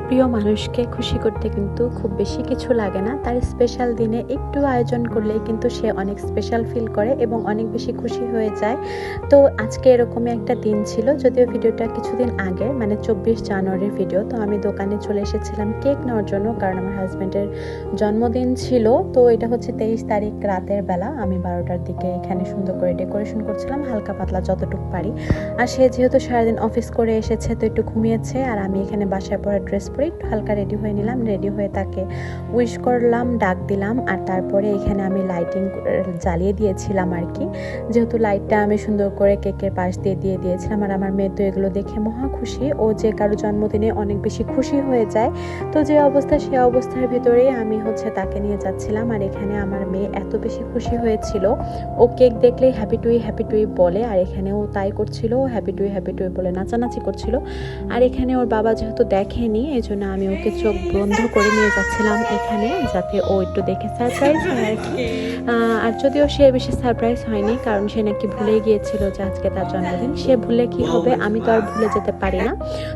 প্রিয় মানুষকে খুশি করতে কিন্তু খুব বেশি কিছু লাগে না। তার স্পেশাল দিনে একটু আয়োজন করলেই কিন্তু সে অনেক স্পেশাল ফিল করে এবং অনেক বেশি খুশি হয়ে যায়। তো আজকে এরকমই একটা দিন ছিল, যদিও ভিডিওটা কিছুদিন আগে, মানে 24 জানুয়ারির ভিডিও। তো আমি দোকানে চলে এসেছিলাম কেক নেওয়ার জন্য, কারণ আমার হাজব্যান্ডের জন্মদিন ছিল। তো এটা হচ্ছে 23 তারিখ রাতের বেলা, আমি 12টার দিকে এখানে সুন্দর করে ডেকোরেশন করছিলাম হালকা পাতলা যতটুকু পারি। আর সে যেহেতু সারাদিন অফিস করে এসেছে তো একটু ঘুমিয়েছে, আর আমি এখানে বাসায় পরে ড্রেস পরে একটু হালকা রেডি হয়ে নিলাম। রেডি হয়ে তাকে উইশ করলাম, ডাক দিলাম, আর তারপরে এখানে আমি লাইটিং জ্বালিয়ে দিয়েছিলাম আর কি। যেহেতু লাইটটা আমি সুন্দর করে কেকের পাশ দিয়ে দিয়েছিলাম, আর আমার মেয়ে তো এগুলো দেখে মহা খুশি। ও যে কারো জন্মদিনে অনেক বেশি খুশি হয়ে যায়। তো যে অবস্থা, সে অবস্থার ভিতরেই আমি হচ্ছে তাকে নিয়ে যাচ্ছিলাম। আর এখানে আমার মেয়ে এত বেশি খুশি হয়েছিল, ও কেক দেখলেই হ্যাপি টুই বলে, আর এখানেও তাই করছিল, হ্যাপি টুই বলে নাচানাচি করছিল। আর এখানে ওর বাবা যেহেতু দেখেনি, এই জন্য আমি ওকে চোখ বন্ধ করে নিয়ে যাচ্ছিলাম এখানে, যাতে ও একটু দেখে সারপ্রাইজ হয় আর কি। আর যদিও সে বেশি সারপ্রাইজ হয়নি, কারণ সে নাকি ভুলে গিয়েছিল যে আজকে তার জন্মদিন। সে ভুলে কি হবে, আমি তো আর ভুলে যেতে পারি না।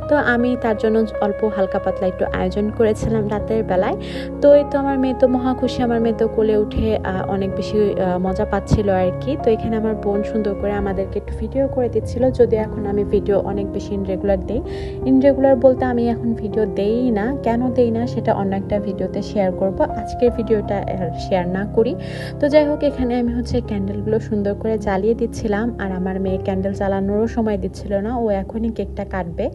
তো আমি তার জন্য অল্প হালকা পাতলা একটু আয়োজন করেছিলাম রাতের বেলায়। তো এই তো আমার মেয়ে তো মহা খুশি, আমার মেয়ে তো কোলে উঠে অনেক বেশি মজা পাচ্ছিল আর কি। তো এখানে আমার বোন সুন্দর করে আমাদেরকে একটু ভিডিও করে দিচ্ছিল, যদিও এখন আমি ভিডিও অনেক বেশি ইনরেগুলার দিই। ইনরেগুলার বলতে আমি এখন ভিডিও দেই না, কেন দেই না সেটা অন্য একটা ভিডিওতে শেয়ার করব, আজকের ভিডিওটা শেয়ার না করি। তো যাই হোক, এখানে আমি হচ্ছে ক্যান্ডেলগুলো সুন্দর করে জ্বালিয়ে দিচ্ছিলাম, আর আমার মেয়ে ক্যান্ডেল জ্বালানোরও সময় দিচ্ছিল না, ও এখনই কেকটা কাটবে।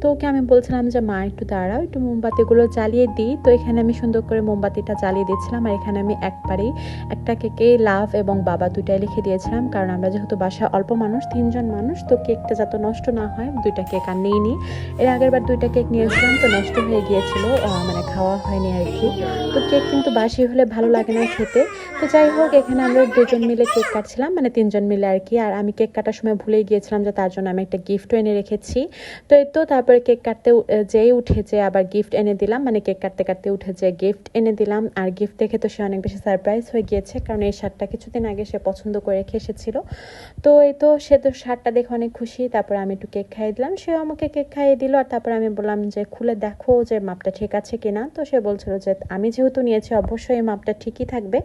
তো ওকে আমি বলছিলাম যে মা একটু দাঁড়াও, একটু মোমবাতিগুলো জ্বালিয়ে দিই। তো এখানে আমি সুন্দর করে মোমবাতিটা জ্বালিয়ে দিচ্ছিলাম, আর এখানে আমি একবারেই একটা কেকে লাভ এবং বাবা দুটাই লিখে দিয়েছিলাম, কারণ আমরা যেহেতু বাসায় অল্প মানুষ, 3 জন মানুষ, তো কেকটা যাতে নষ্ট না হয়, 2টা কেক আর নিইনি। এর আগের বার 2টা কেক নিয়েছিলাম, তো নষ্ট হয়ে গিয়েছিল, মানে খাওয়া হয়নি আর কি। তো কেক কিন্তু বাসি হলে ভালো লাগে না খেতে। তো যাই হোক, এখানে আমরা 2জন মিলে কেক কাটছিলাম, মানে 3 জন মিলে আর কি। আর আমি কেক কাটার সময় ভুলেই গিয়েছিলাম যে তার জন্য আমি একটা গিফটও এনে রেখেছি। তো এই তো তারপরে কেক কাটতে যেই উঠেছে আবার গিফট এনে দিলাম, মানে কেক কাটতে কাটতে উঠেছে গিফট এনে দিলাম। আর গিফট দেখে তো সে অনেক বেশি সারপ্রাইজ হয়ে গিয়েছে, কারণ এই শার্টটা কিছুদিন আগে সে পছন্দ করে রেখে এসেছিল। তো এই তো সে তো শার্টটা দেখে অনেক খুশি। তারপরে আমি একটু কেক খাইয়ে দিলাম, সেও আমাকে কেক খাইয়ে দিল। আর তারপরে আমি বললাম যে খুলে দেখো যে মাপটা ঠিক আছে কিনা। তো সে বলছিল যে আমি যেহেতু নিয়েছি অবশ্যই মাপটা ঠিকই থাকবে,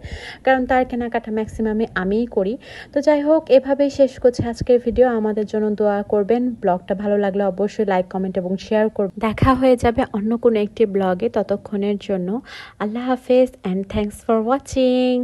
কারণ তার কেনাকাটা ম্যাক্সিমামে আমিই করি। তো যাই হোক, এভাবেই শেষ করছি আজকের ভিডিও। আমাদের জন্য দোয়া করবেন। ব্লগটা ভালো লাগলে অবশ্যই লাইক, কমেন্ট এবং শেয়ার করবেন। দেখা হয়ে যাবে অন্য কোনো একটি ব্লগে, ততক্ষণের জন্য আল্লাহ হাফেজ অ্যান্ড থ্যাঙ্কস ফর ওয়াচিং।